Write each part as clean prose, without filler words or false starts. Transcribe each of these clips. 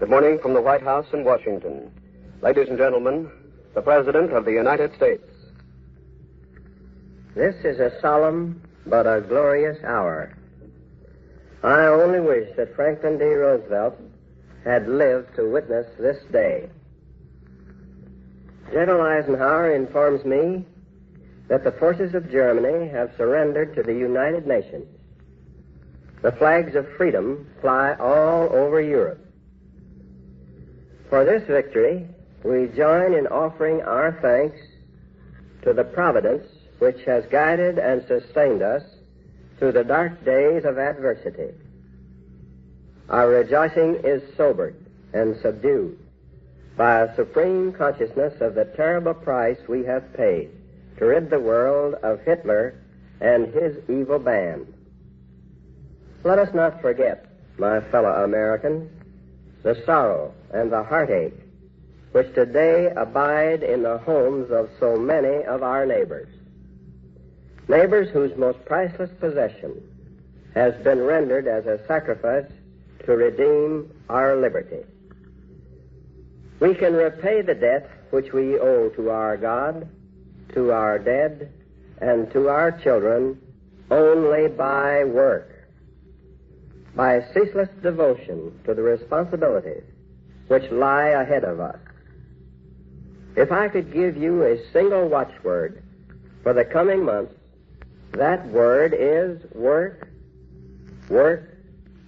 Good morning from the White House in Washington. Ladies and gentlemen, the President of the United States. This is a solemn but a glorious hour. I only wish that Franklin D. Roosevelt had lived to witness this day. General Eisenhower informs me that the forces of Germany have surrendered to the United Nations. The flags of freedom fly all over Europe. For this victory, we join in offering our thanks to the providence which has guided and sustained us through the dark days of adversity. Our rejoicing is sobered and subdued by a supreme consciousness of the terrible price we have paid to rid the world of Hitler and his evil band. Let us not forget, my fellow Americans, the sorrow and the heartache which today abide in the homes of so many of our neighbors. Neighbors whose most priceless possession has been rendered as a sacrifice to redeem our liberty. We can repay the debt which we owe to our God, to our dead, and to our children only by work, by ceaseless devotion to the responsibilities which lie ahead of us. If I could give you a single watchword for the coming months, that word is work, work,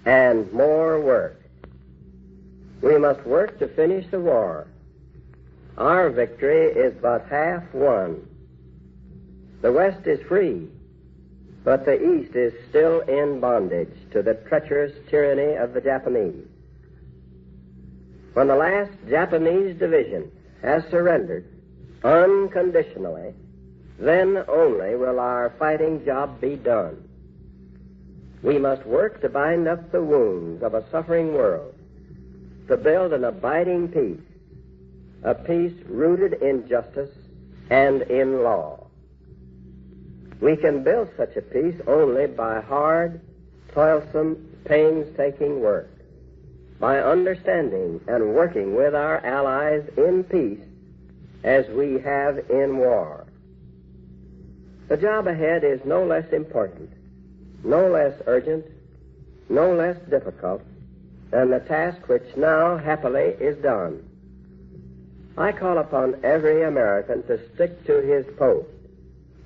and more work. We must work to finish the war. Our victory is but half won. The West is free, but the East is still in bondage to the treacherous tyranny of the Japanese. When the last Japanese division has surrendered unconditionally, then only will our fighting job be done. We must work to bind up the wounds of a suffering world, to build an abiding peace, a peace rooted in justice and in law. We can build such a peace only by hard, toilsome, painstaking work, by understanding and working with our allies in peace as we have in war. The job ahead is no less important, no less urgent, no less difficult than the task which now happily is done. I call upon every American to stick to his post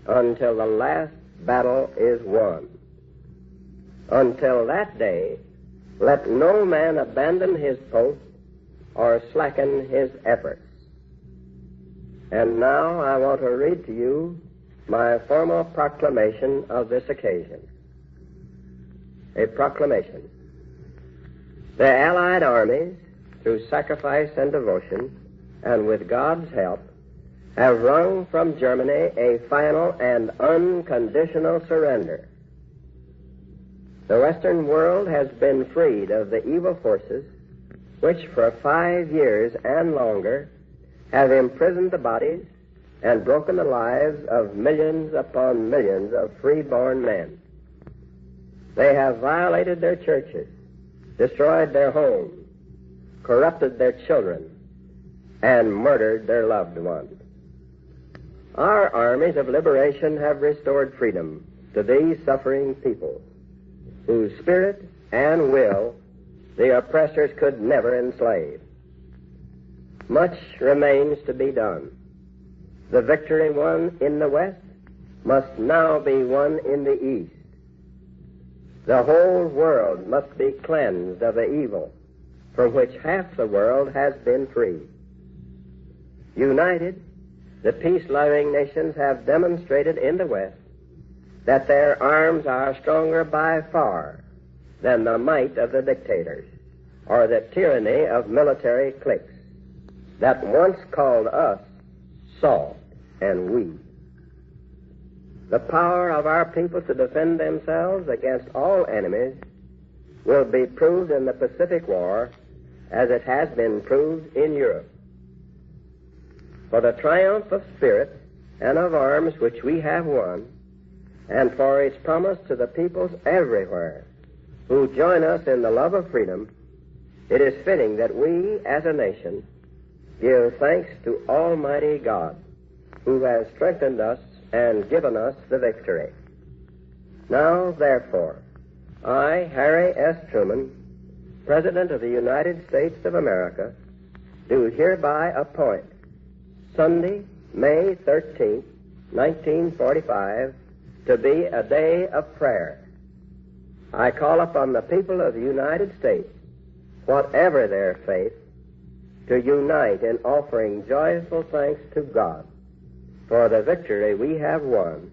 until the last battle is won. Until that day, let no man abandon his post or slacken his efforts. And now I want to read to you my formal proclamation of this occasion. A proclamation. The Allied armies, through sacrifice and devotion, and with God's help, have wrung from Germany a final and unconditional surrender. The Western world has been freed of the evil forces which for 5 years and longer have imprisoned the bodies and broken the lives of millions upon millions of free-born men. They have violated their churches, destroyed their homes, corrupted their children, and murdered their loved ones. Our armies of liberation have restored freedom to these suffering peoples, whose spirit and will the oppressors could never enslave. Much remains to be done. The victory won in the West must now be won in the East. The whole world must be cleansed of the evil from which half the world has been free. United, the peace-loving nations have demonstrated in the West that their arms are stronger by far than the might of the dictators or the tyranny of military cliques that once called us soft and weak. The power of our people to defend themselves against all enemies will be proved in the Pacific War as it has been proved in Europe. For the triumph of spirit and of arms which we have won, and for its promise to the peoples everywhere who join us in the love of freedom, it is fitting that we, as a nation, give thanks to Almighty God, who has strengthened us and given us the victory. Now, therefore, I, Harry S. Truman, President of the United States of America, do hereby appoint Sunday, May 13th, 1945, to be a day of prayer. I call upon the people of the United States, whatever their faith, to unite in offering joyful thanks to God for the victory we have won,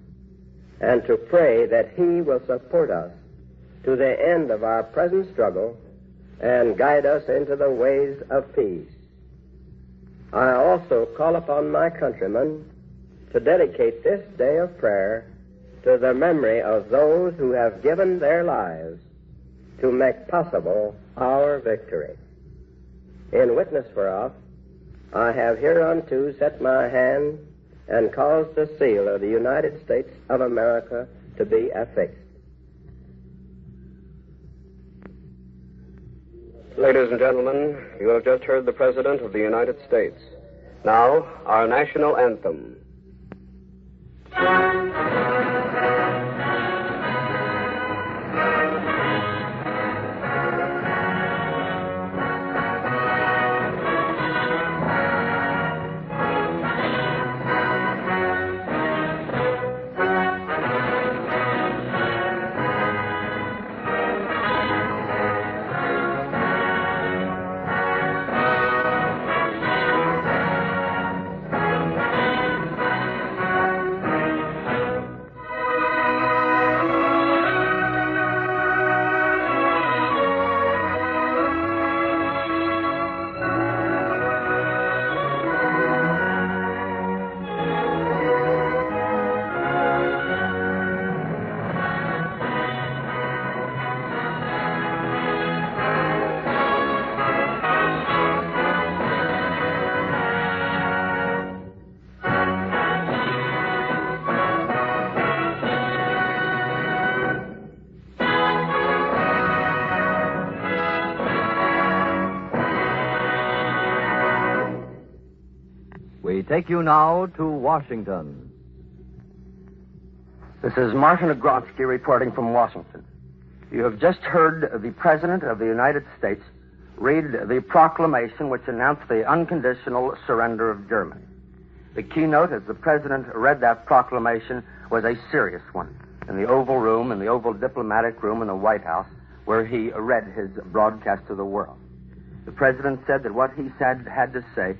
and to pray that He will support us to the end of our present struggle and guide us into the ways of peace. I also call upon my countrymen to dedicate this day of prayer to the memory of those who have given their lives to make possible our victory. In witness whereof, I have hereunto set my hand and caused the seal of the United States of America to be affixed. Ladies and gentlemen, you have just heard the President of the United States. Now, our national anthem. We take you now to Washington. This is Martin Ogrodsky reporting from Washington. You have just heard the President of the United States read the proclamation which announced the unconditional surrender of Germany. The keynote, as the President read that proclamation, was a serious one in the Oval Room, in the Oval Diplomatic Room in the White House, where he read his broadcast to the world. The President said that what he had to say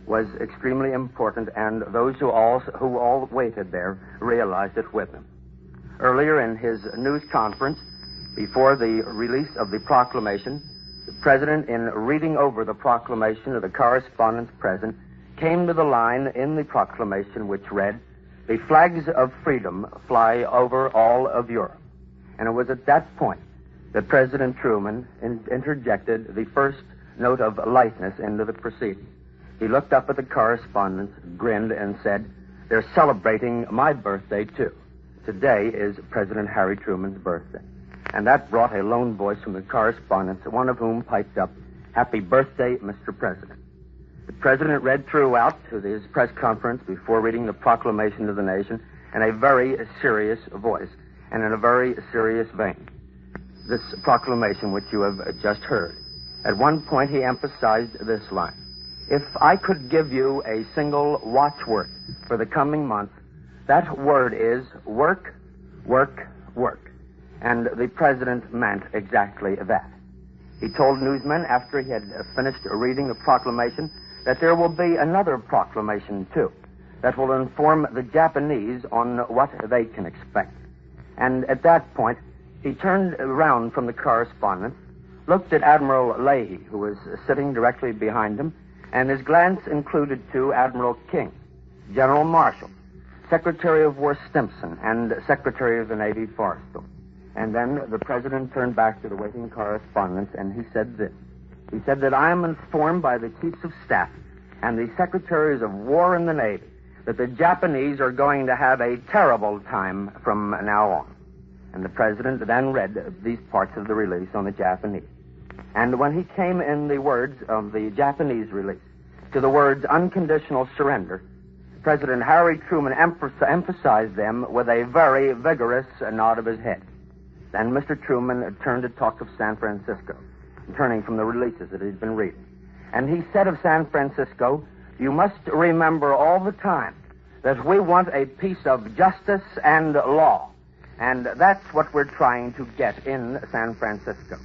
was extremely important, and those who all waited there realized it with him. Earlier in his news conference, before the release of the proclamation, the President, in reading over the proclamation to the correspondents present, came to the line in the proclamation which read, "The flags of freedom fly over all of Europe." And it was at that point that President Truman interjected the first note of lightness into the proceedings. He looked up at the correspondents, grinned, and said, "They're celebrating my birthday, too. Today is President Harry Truman's birthday." And that brought a lone voice from the correspondents, one of whom piped up, "Happy birthday, Mr. President." The President read throughout to his press conference before reading the proclamation to the nation in a very serious voice and in a very serious vein. This proclamation which you have just heard. At one point he emphasized this line: "If I could give you a single watchword for the coming month, that word is work, work, work." And the President meant exactly that. He told newsmen after he had finished reading the proclamation that there will be another proclamation, too, that will inform the Japanese on what they can expect. And at that point, he turned around from the correspondents, looked at Admiral Leahy, who was sitting directly behind him, and his glance included, too, Admiral King, General Marshall, Secretary of War Stimson, and Secretary of the Navy Forrestal. And then the President turned back to the waiting correspondents, and he said this. He said that "I am informed by the Chiefs of Staff and the Secretaries of War in the Navy that the Japanese are going to have a terrible time from now on." And the President then read these parts of the release on the Japanese. And when he came in the words of the Japanese release to the words unconditional surrender, President Harry Truman emphasized them with a very vigorous nod of his head. Then Mr. Truman turned to talk of San Francisco, turning from the releases that he'd been reading. And he said of San Francisco, "You must remember all the time that we want a piece of justice and law. And that's what we're trying to get in San Francisco."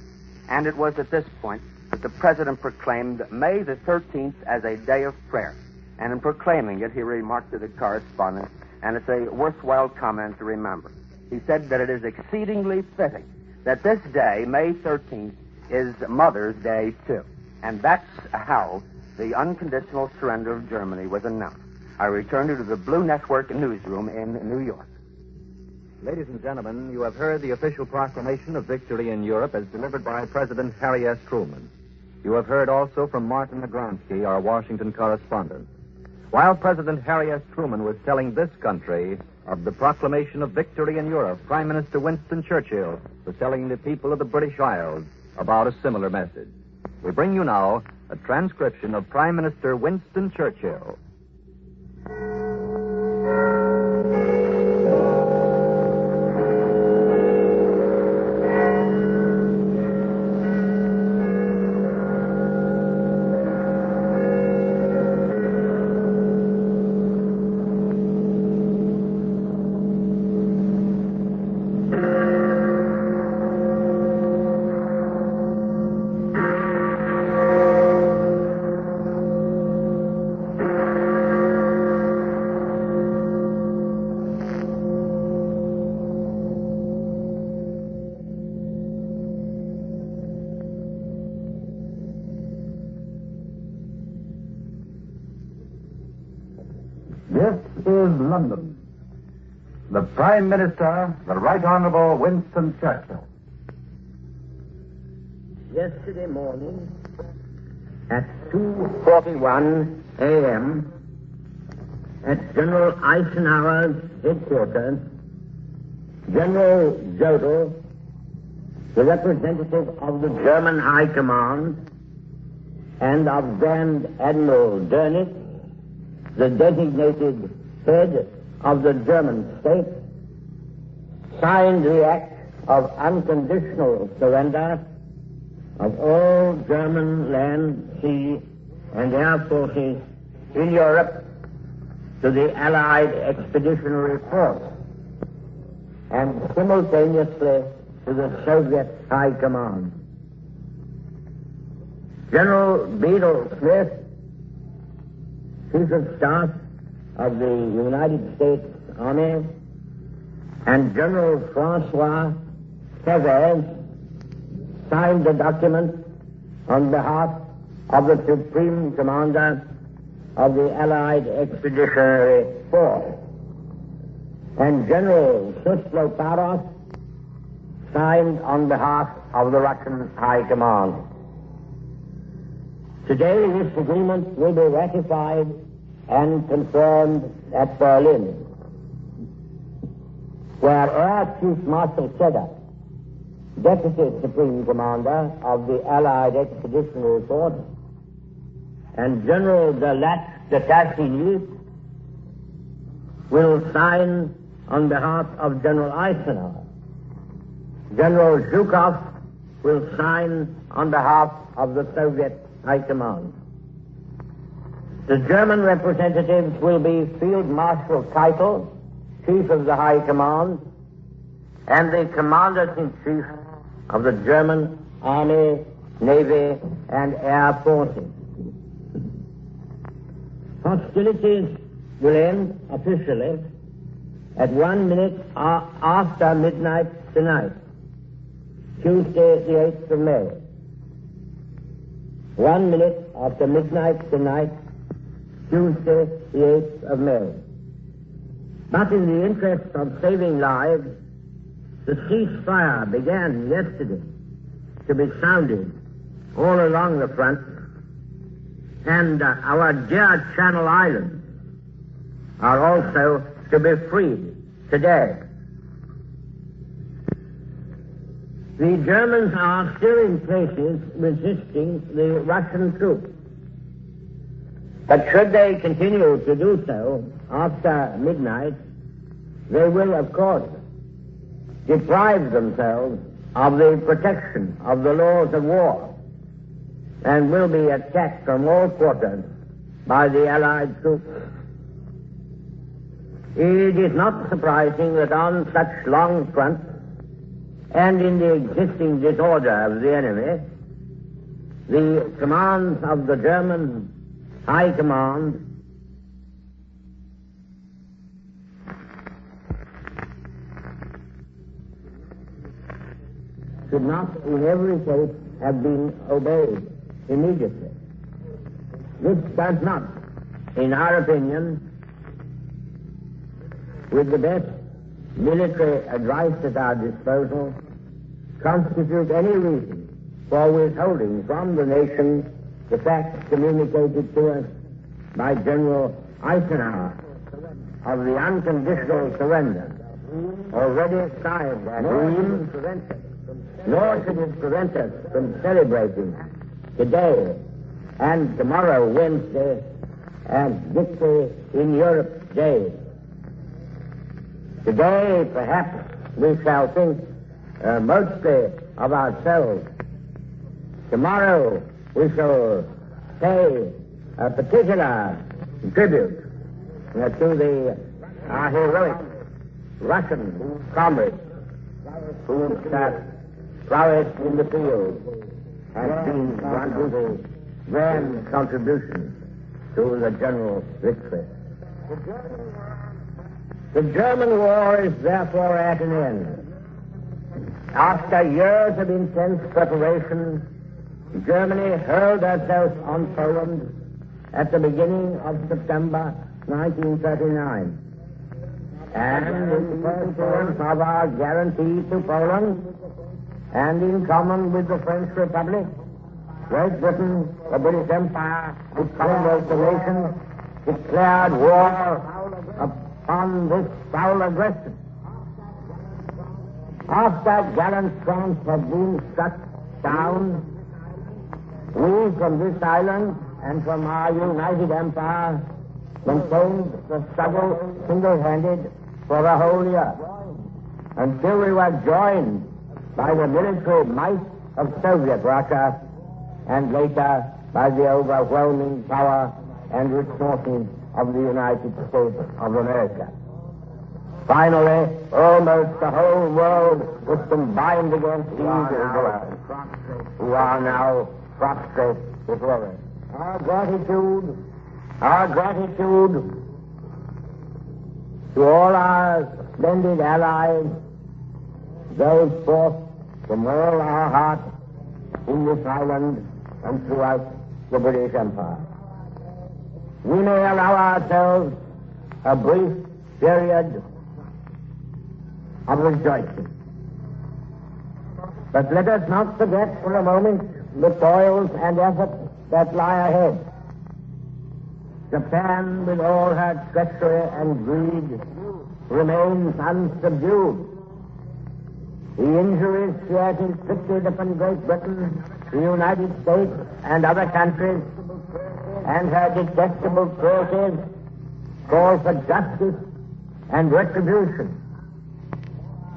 And it was at this point that the President proclaimed May the 13th as a day of prayer. And in proclaiming it, he remarked to the correspondent, and it's a worthwhile comment to remember. He said that it is exceedingly fitting that this day, May 13th, is Mother's Day, too. And that's how the unconditional surrender of Germany was announced. I return you to the Blue Network newsroom in New York. Ladies and gentlemen, you have heard the official proclamation of victory in Europe as delivered by President Harry S. Truman. You have heard also from Martin Nagronsky, our Washington correspondent. While President Harry S. Truman was telling this country of the proclamation of victory in Europe, Prime Minister Winston Churchill was telling the people of the British Isles about a similar message. We bring you now a transcription of Prime Minister Winston Churchill. This is London. The Prime Minister, the Right Honorable Winston Churchill. Yesterday morning, at 2:41 a.m., at General Eisenhower's headquarters, General Jodl, the representative of the German High Command, and of Grand Admiral Dönitz, the designated head of the German state, signed the act of unconditional surrender of all German land, sea, and air forces in Europe to the Allied Expeditionary Force, and simultaneously to the Soviet High Command. General Bedell Smith, Chief of Staff of the United States Army, and General Francois Tevez signed the document on behalf of the Supreme Commander of the Allied Expeditionary Force, and General Susloparos signed on behalf of the Russian High Command. Today, this agreement will be ratified and confirmed at Berlin, where Air Chief Marshal Cheddar, Deputy Supreme Commander of the Allied Expeditionary Force, and General de Tassigny will sign on behalf of General Eisenhower. General Zhukov will sign on behalf of the Soviet High Command. The German representatives will be Field Marshal Keitel, Chief of the High Command, and the Commanders-in-Chief of the German Army, Navy, and Air Forces. Hostilities will end officially at 1 minute after midnight tonight, Tuesday the 8th of May. 1 minute after midnight tonight, Tuesday the 8th of May. But in the interest of saving lives, the ceasefire began yesterday to be sounded all along the front, and our dear Channel Islands are also to be freed today. The Germans are still in places resisting the Russian troops. But should they continue to do so after midnight, they will, of course, deprive themselves of the protection of the laws of war and will be attacked from all quarters by the Allied troops. It is not surprising that on such long fronts and in the existing disorder of the enemy, the commands of the German High Command should not in every case have been obeyed immediately. This does not, in our opinion, with the best military advice at our disposal, constitute any reason for withholding from the nation the facts communicated to us by General Eisenhower of the unconditional surrender already signed at Rheims, nor should it prevent us from celebrating today and tomorrow, Wednesday, as Victory in Europe Day. Today, perhaps, we shall think mostly of ourselves. Tomorrow, we shall pay a particular tribute to our heroic Russian comrades whose prowess in the field has been one of the grand contributions to the general victory. The German war is therefore at an end. After years of intense preparation, Germany hurled herself on Poland at the beginning of September 1939. And in pursuance of our guarantee to Poland, and in common with the French Republic, Great Britain, the British Empire, the Commonwealth of Nations, declared war upon this foul aggression. After gallant France had been struck down, we from this island and from our united empire maintained the struggle single-handed for a whole year, until we were joined by the military might of Soviet Russia, and later by the overwhelming power and resources of the United States of America. Finally, almost the whole world was combined against these Israelites, who are now prostrate before us. Our gratitude to all our splendid allies goes forth from all our hearts in this island and throughout the British Empire. We may allow ourselves a brief period of rejoicing. But let us not forget for a moment the toils and efforts that lie ahead. Japan, with all her treachery and greed, remains unsubdued. The injuries she has inflicted upon Great Britain, the United States, and other countries, and her detestable cruelties call for justice and retribution.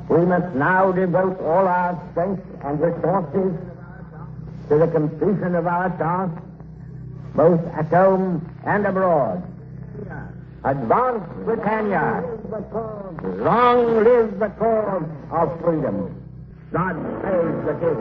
We must now devote all our strength and resources to the completion of our task, both at home and abroad. Advance, Britannia! Long live the cause of freedom! God save the King!